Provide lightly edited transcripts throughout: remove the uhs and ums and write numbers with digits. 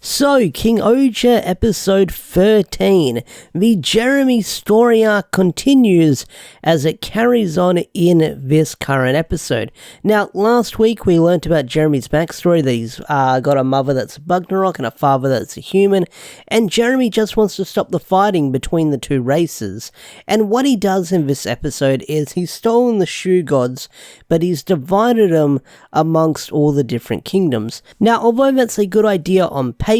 So, King-Ohger episode 13. The Jeremy story arc continues as it carries on in this current episode. Now, last week we learnt about Jeremy's backstory, that he's got a mother that's a Bugnarak and a father that's a human, and Jeremy just wants to stop the fighting between the two races. And what he does in this episode is he's stolen the shoe gods, but he's divided them amongst all the different kingdoms. Now, although that's a good idea on paper,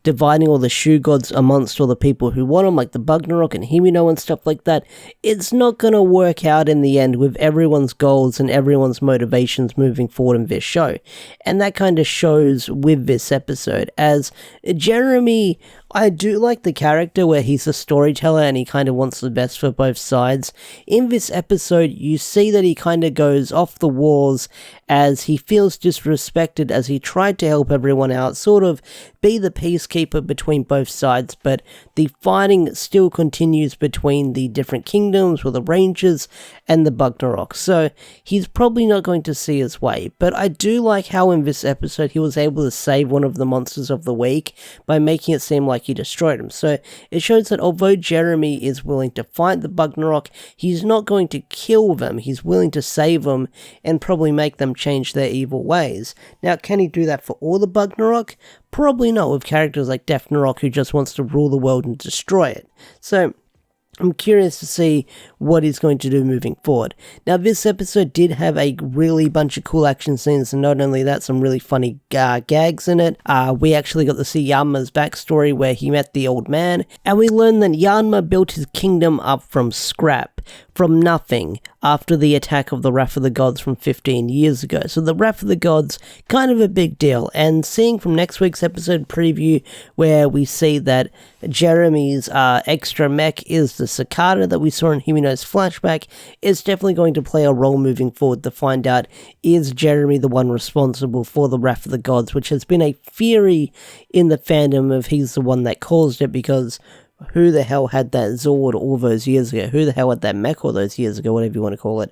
dividing all the shoe gods amongst all the people who want them, like the Bugnarak and Himino and stuff like that, it's not going to work out in the end with everyone's goals and everyone's motivations moving forward in this show. And that kind of shows with this episode, as Jeremy, I do like the character where he's a storyteller and he kind of wants the best for both sides. In this episode, you see that he kind of goes off the walls as he feels disrespected as he tried to help everyone out, sort of be the peacekeeper between both sides, but the fighting still continues between the different kingdoms with the Rangers and the Bugnarak. So he's probably not going to see his way, but I do like how in this episode he was able to save one of the monsters of the week by making it seem like he destroyed him. So it shows that although Jeremy is willing to fight the Bugnarak, he's not going to kill them. He's willing to save them and probably make them change their evil ways. Now, can he do that for all the Bugnarak? Probably not, with characters like Defnarok who just wants to rule the world and destroy it. So I'm curious to see what he's going to do moving forward. Now, this episode did have a really bunch of cool action scenes, and not only that, some really funny gags in it. We actually got to see Yama's backstory where he met the old man, and we learned that Yama built his kingdom up from scrap, from nothing, after the attack of the Wrath of the Gods from 15 years ago. So the Wrath of the Gods, kind of a big deal, and seeing from next week's episode preview where we see that Jeremy's extra mech is the cicada that we saw in Himino's flashback, is definitely going to play a role moving forward to find out, is Jeremy the one responsible for the Wrath of the Gods, which has been a theory in the fandom of he's the one that caused it, because who the hell had that Zord all those years ago? Who the hell had that mech all those years ago? Whatever you want to call it.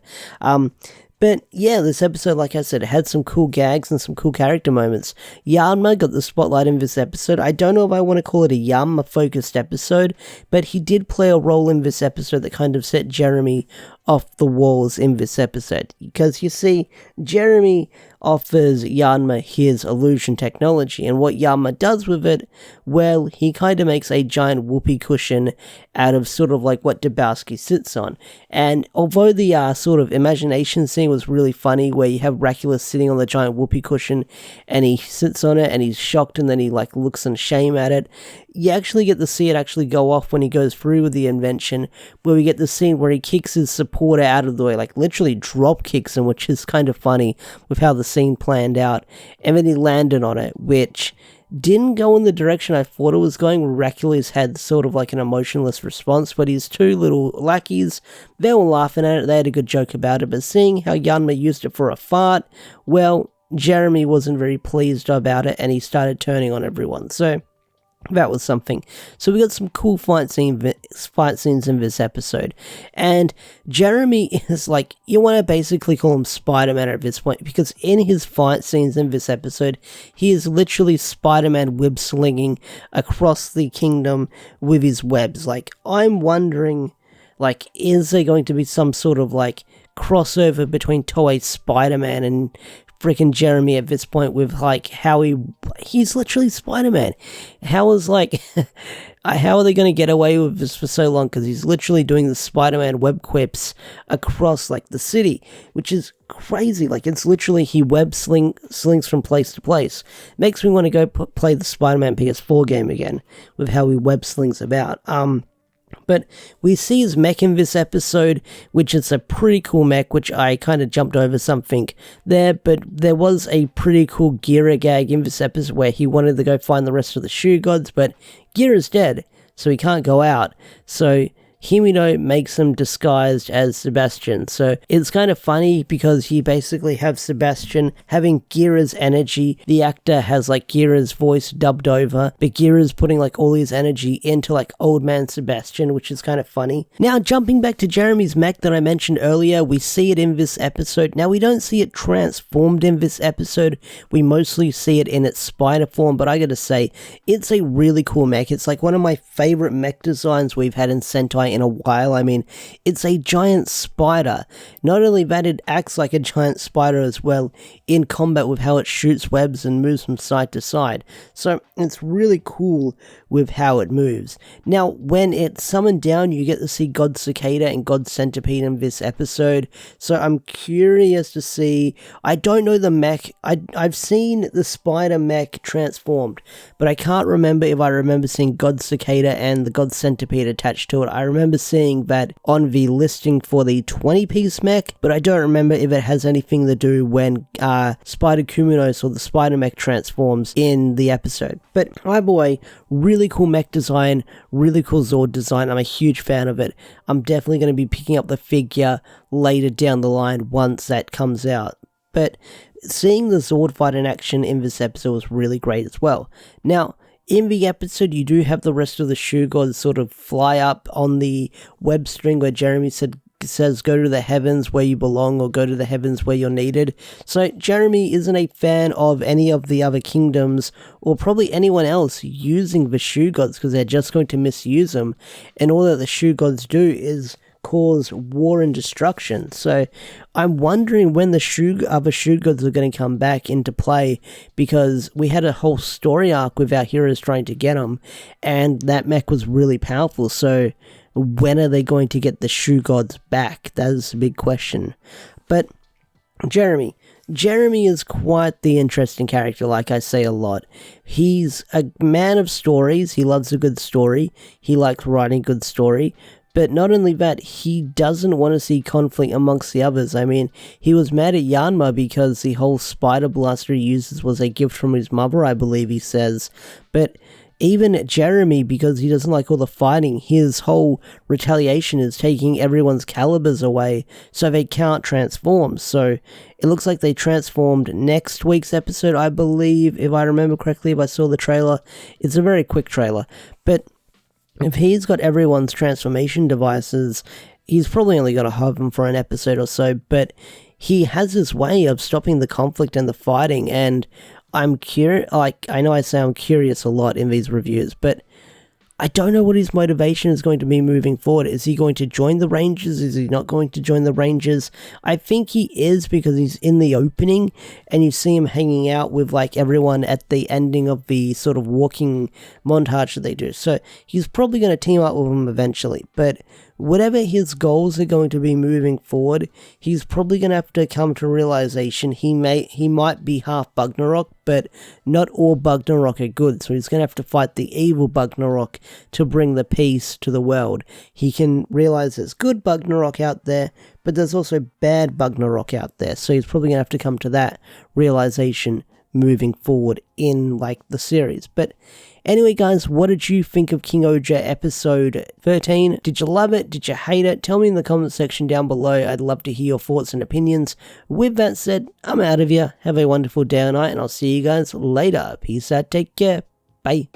But yeah, this episode, like I said, it had some cool gags and some cool character moments. Yama got the spotlight in this episode. I don't know if I want to call it a Yama-focused episode, but he did play a role in this episode that kind of set Jeremy off the walls in this episode. Because you see, Jeremy offers Yama his illusion technology, and what Yama does with it, well, he kind of makes a giant whoopee cushion out of sort of like what Dabowski sits on. And although the sort of imagination scene was really funny, where you have Raculus sitting on the giant whoopee cushion and he sits on it and he's shocked and then he like looks in shame at it, you actually get to see it actually go off when he goes through with the invention, where we get the scene where he kicks his supporter out of the way, like literally drop kicks him, which is kind of funny with how the scene planned out, and then he landed on it, which didn't go in the direction I thought it was going. Raculus had sort of like an emotionless response, but his two little lackeys, they were laughing at it, they had a good joke about it, but seeing how Yama used it for a fart, well, Jeremy wasn't very pleased about it, and he started turning on everyone, so that was something. So we got some cool fight scenes in this episode, and Jeremy is like, you want to basically call him Spider-Man at this point, because in his fight scenes in this episode, he is literally Spider-Man web slinging across the kingdom with his webs. Like, I'm wondering, like, is there going to be some sort of like crossover between Toei's Spider-Man and freaking Jeremy at this point, with like how he's literally Spider-Man. How are they going to get away with this for so long? Because he's literally doing the Spider-Man web quips across like the city, which is crazy. Like, it's literally he web slings from place to place. Makes me want to go play the Spider-Man PS4 game again with how he web slings about. But we see his mech in this episode, which is a pretty cool mech, which I kind of jumped over something there, but there was a pretty cool Gira gag in this episode where he wanted to go find the rest of the shoe gods, but Gira's dead, so he can't go out. So Himino makes him disguised as Sebastian. So it's kind of funny because you basically have Sebastian having Gira's energy. The actor has like Gira's voice dubbed over, but Gira's putting like all his energy into like old man Sebastian, which is kind of funny. Now jumping back to Jeremy's mech that I mentioned earlier, we see it in this episode. Now we don't see it transformed in this episode, we mostly see it in its spider form, but I gotta say, it's a really cool mech. It's like one of my favorite mech designs we've had in Sentai in a while. I mean, it's a giant spider. Not only that, it acts like a giant spider as well in combat with how it shoots webs and moves from side to side. So it's really cool with how it moves. Now, when it's summoned down, you get to see God Cicada and God Centipede in this episode. So I'm curious to see. I don't know the mech. I've seen the spider mech transformed, but I can't remember if I remember seeing God Cicada and the God Centipede attached to it. I remember seeing that on the listing for the 20-piece mech, but I don't remember if it has anything to do when Spider Kuminos or the spider mech transforms in the episode. But either way, really cool mech design, really cool Zord design. I'm a huge fan of it. I'm definitely going to be picking up the figure later down the line once that comes out. But seeing the Zord fight in action in this episode was really great as well. Now, in the episode, you do have the rest of the Shoe Gods sort of fly up on the web string where Jeremy says go to the heavens where you belong, or go to the heavens where you're needed. So Jeremy isn't a fan of any of the other kingdoms, or probably anyone else using the Shoe Gods, because they're just going to misuse them, and all that the Shoe Gods do is cause war and destruction. So I'm wondering when the other Shoe Gods are going to come back into play, because we had a whole story arc with our heroes trying to get them, and that mech was really powerful. So when are they going to get the Shoe Gods back? That is a big question. But Jeremy is quite the interesting character, like I say a lot. He's a man of stories. He loves a good story. He likes writing good story. But not only that, he doesn't want to see conflict amongst the others. I mean, he was mad at Yanma because the whole spider blaster he uses was a gift from his mother, I believe he says. But even Jeremy, because he doesn't like all the fighting, his whole retaliation is taking everyone's calibers away so they can't transform. So it looks like they transformed next week's episode, I believe, if I remember correctly, if I saw the trailer. It's a very quick trailer. But if he's got everyone's transformation devices, he's probably only going to have them for an episode or so, but he has his way of stopping the conflict and the fighting, and I'm curious, like, I know I say I'm curious a lot in these reviews, but I don't know what his motivation is going to be moving forward. Is he going to join the Rangers? Is he not going to join the Rangers? I think he is, because he's in the opening and you see him hanging out with like everyone at the ending of the sort of walking montage that they do. So he's probably going to team up with them eventually. But whatever his goals are going to be moving forward, he's probably going to have to come to realization he might be half Bugnarak, but not all Bugnarak are good. So he's going to have to fight the evil Bugnarak to bring the peace to the world. He can realize there's good Bugnarak out there, but there's also bad Bugnarak out there. So he's probably going to have to come to that realization moving forward in like the series. But anyway, guys, what did you think of King-Ohger episode 13? Did you love it? Did you hate it? Tell me in the comment section down below. I'd love to hear your thoughts and opinions. With that said, I'm out of here. Have a wonderful day or night, and I'll see you guys later. Peace out. Take care. Bye.